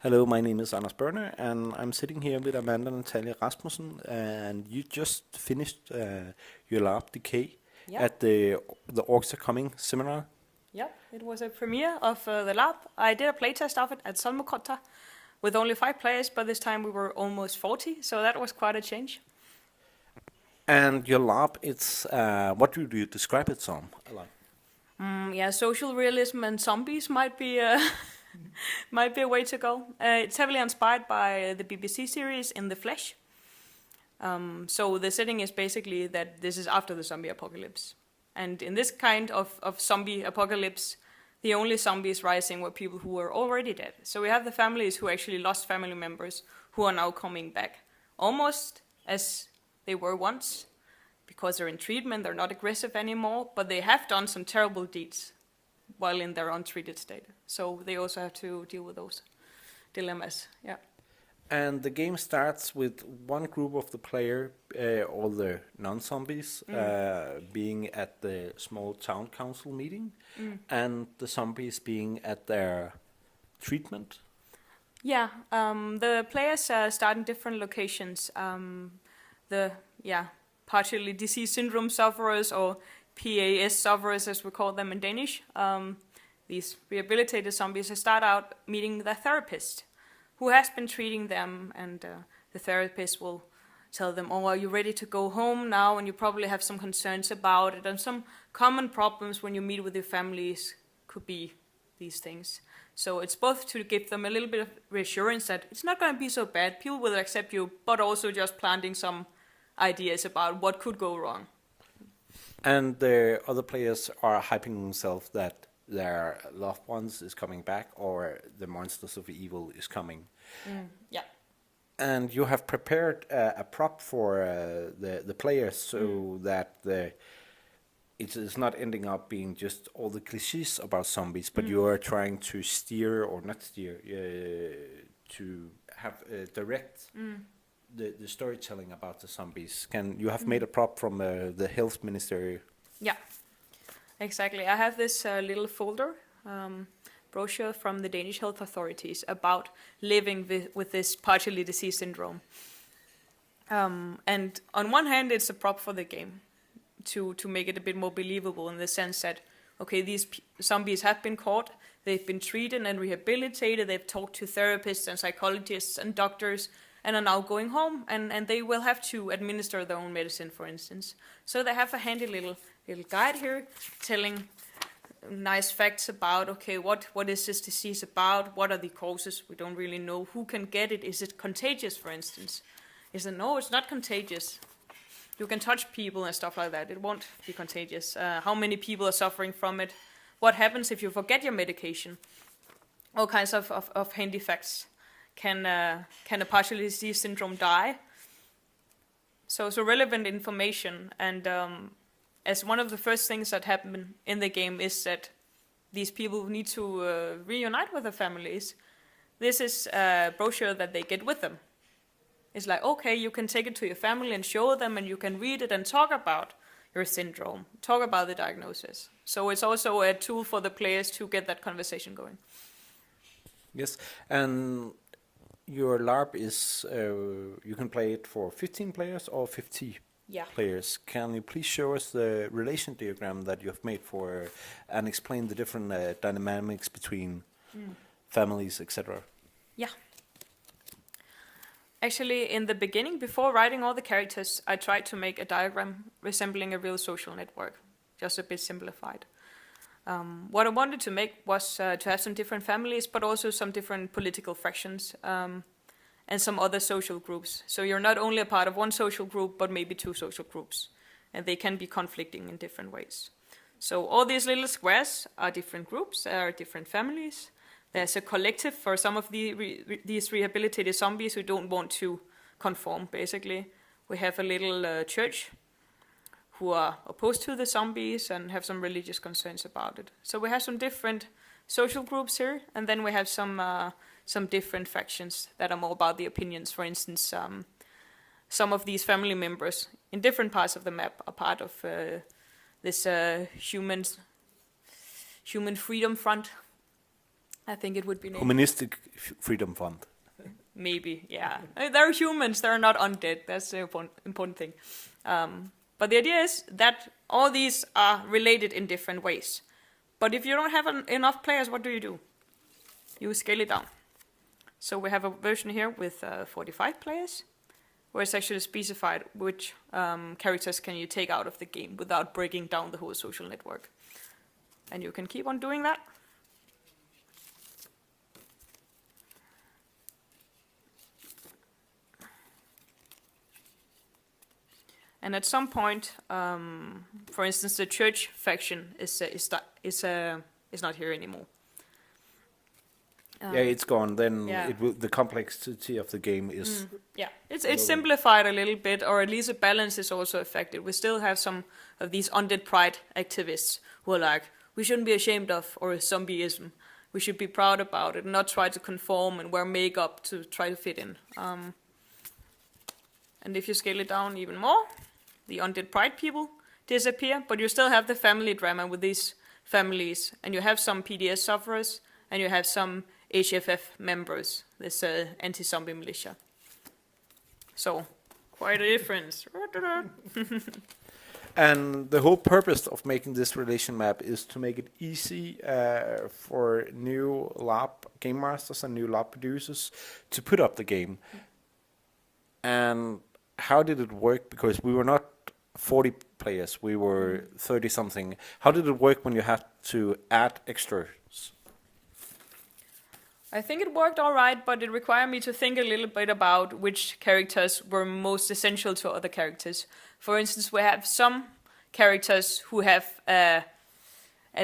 Hello, my name is Anders Berner, and I'm sitting here with Amanda Natalie Rasmussen, and you just finished your larp Decay Yep. at the Orcs Are Coming seminar. Yep, it was a premiere of the larp. I did a playtest of it at Solmukotta with only 5 players, but this time we were almost 40, so that was quite a change. And your larp, it's what do you describe it some? Yeah, social realism and zombies might be might be a way to go. It's heavily inspired by the BBC series In the Flesh. So the setting is basically that this is after the zombie apocalypse. And in this kind of zombie apocalypse, the only zombies rising were people who were already dead. So we have the families who actually lost family members who are now coming back, almost as they were once, because they're in treatment, they're not aggressive anymore, but they have done some terrible deeds while in their untreated state. So they also have to deal with those dilemmas. Yeah. And the game starts with one group of the player, all the non-zombies, being at the small town council meeting, and the zombies being at their treatment. Yeah, the players start in different locations. Partially disease syndrome sufferers, or PAS sufferers as we call them in Danish. These rehabilitated zombies start out meeting their therapist, who has been treating them, and the therapist will tell them, oh, are you ready to go home now? And you probably have some concerns about it, and some common problems when you meet with your families could be these things. So it's both to give them a little bit of reassurance that it's not going to be so bad, people will accept you, but also just planting some ideas about what could go wrong. And the other players are hyping themselves that their loved ones is coming back, or the monsters of evil is coming. Yeah. And you have prepared a prop for the players so that it is not ending up being just all the cliches about zombies, but you are trying to steer, or not steer, to have direct the storytelling about the zombies. You have made a prop from the health ministry? Yeah, exactly. I have this little folder, brochure from the Danish health authorities about living with this partially diseased syndrome. And on one hand, it's a prop for the game to make it a bit more believable, in the sense that, okay, these zombies have been caught, they've been treated and rehabilitated, they've talked to therapists and psychologists and doctors, and are now going home, and they will have to administer their own medicine, for instance. So they have a handy little guide here telling nice facts about, okay, what is this disease about? What are the causes? We don't really know. Who can get it? Is it contagious, for instance? No, it's not contagious. You can touch people and stuff like that. It won't be contagious. How many people are suffering from it? What happens if you forget your medication? All kinds of handy facts. Can a partially diseased syndrome die? So relevant information, and as one of the first things that happen in the game is that these people need to reunite with their families. This is a brochure that they get with them. It's like, okay, you can take it to your family and show them, and you can read it and talk about your syndrome, talk about the diagnosis. So it's also a tool for the players to get that conversation going. Yes, and your LARP is, you can play it for 15 players or 50 players. Can you please show us the relation diagram that you have made for, and explain the different dynamics between families, etc.? Yeah. Actually, in the beginning, before writing all the characters, I tried to make a diagram resembling a real social network, just a bit simplified. What I wanted to make was to have some different families, but also some different political fractions, and some other social groups. So you're not only a part of one social group, but maybe 2 social groups, and they can be conflicting in different ways. So all these little squares are different groups, are different families. There's a collective for some of these rehabilitated zombies who don't want to conform, basically. We have a little church who are opposed to the zombies and have some religious concerns about it. So we have some different social groups here, and then we have some different factions that are more about the opinions. For instance, some of these family members in different parts of the map are part of this human freedom front, I think it would be named. Humanistic Freedom Fund. Maybe, yeah. They're humans, they're not undead. That's the important thing. But the idea is that all these are related in different ways. But if you don't have enough players, what do? You scale it down. So we have a version here with 45 players, where it's actually specified which characters can you take out of the game without breaking down the whole social network. And you can keep on doing that. And at some point, for instance, the church faction is not here anymore. Yeah, it's gone. Then yeah. the complexity of the game is. Yeah, it's simplified a little bit, or at least the balance is also affected. We still have some of these undead pride activists who are like, we shouldn't be ashamed of, or zombieism. We should be proud about it, and not try to conform and wear makeup to try to fit in. And if you scale it down even more, the undead pride people disappear, but you still have the family drama with these families, and you have some PDS sufferers, and you have some HFF members, this anti-zombie militia. So, quite a difference. And the whole purpose of making this relation map is to make it easy for new LARP game masters and new LARP producers to put up the game. And how did it work? Because we were not 40 players, we were 30 something. How did it work when you had to add extras? I think it worked all right, but it required me to think a little bit about which characters were most essential to other characters. For instance, we have some characters who have a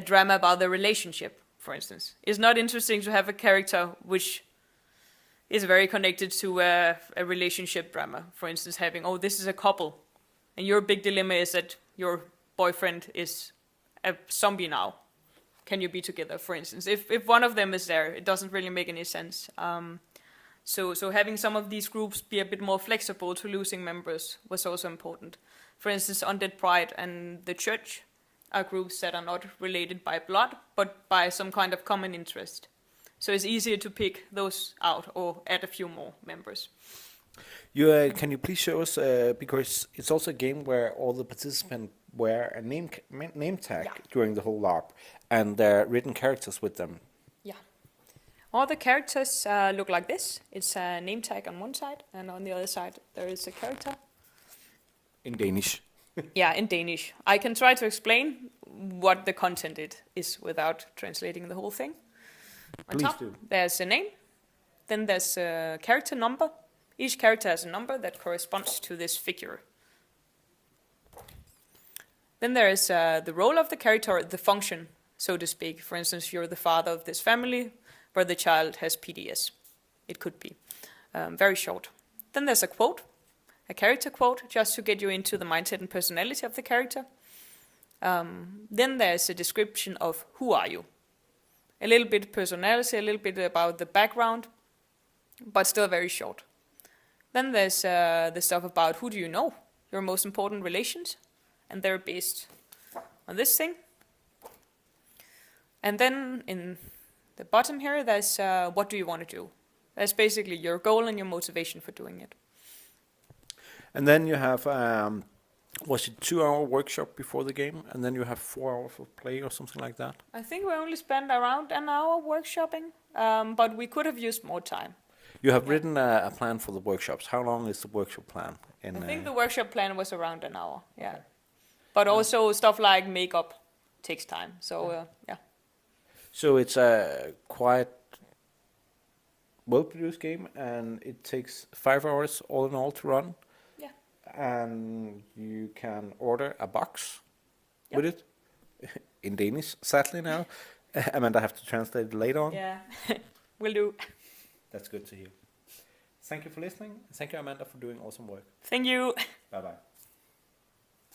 drama about their relationship, for instance. It's not interesting to have a character which is very connected to a relationship drama. For instance, having, oh, this is a couple, and your big dilemma is that your boyfriend is a zombie now. Can you be together, for instance? If one of them is there, it doesn't really make any sense. So having some of these groups be a bit more flexible to losing members was also important. For instance, Undead Pride and the Church are groups that are not related by blood, but by some kind of common interest. So it's easier to pick those out or add a few more members. Can you please show us, because it's also a game where all the participants wear a name tag during the whole LARP, and there are written characters with them. Yeah. All the characters look like this. It's a name tag on one side, and on the other side there is a character. In Danish. Yeah, in Danish. I can try to explain what the content is without translating the whole thing. On Please top, do. There's a name. Then there's a character number. Each character has a number that corresponds to this figure. Then there is the role of the character, or the function, so to speak. For instance, you're the father of this family where the child has PDS. It could be. Very short. Then there's a quote, a character quote, just to get you into the mindset and personality of the character. Then there's a description of who are you. A little bit personality, a little bit about the background, but still very short. Then there's the stuff about who do you know, your most important relations, and they're based on this thing. And then in the bottom here, there's what do you want to do. That's basically your goal and your motivation for doing it. And then you have, was it 2-hour workshop before the game, and then you have 4 hours of play or something like that? I think we only spent around an hour workshopping, but we could have used more time. You have written a plan for the workshops. How long is the workshop plan? I think the workshop plan was around an hour, yeah. But also stuff like makeup takes time, so yeah. So it's a quite well-produced game, and it takes 5 hours all in all to run. Yeah. And you can order a box with it, in Danish, sadly now. Amanda, I have to translate it later on. Yeah, will do. That's good to hear. Thank you for listening. Thank you, Amanda, for doing awesome work. Thank you. Bye-bye.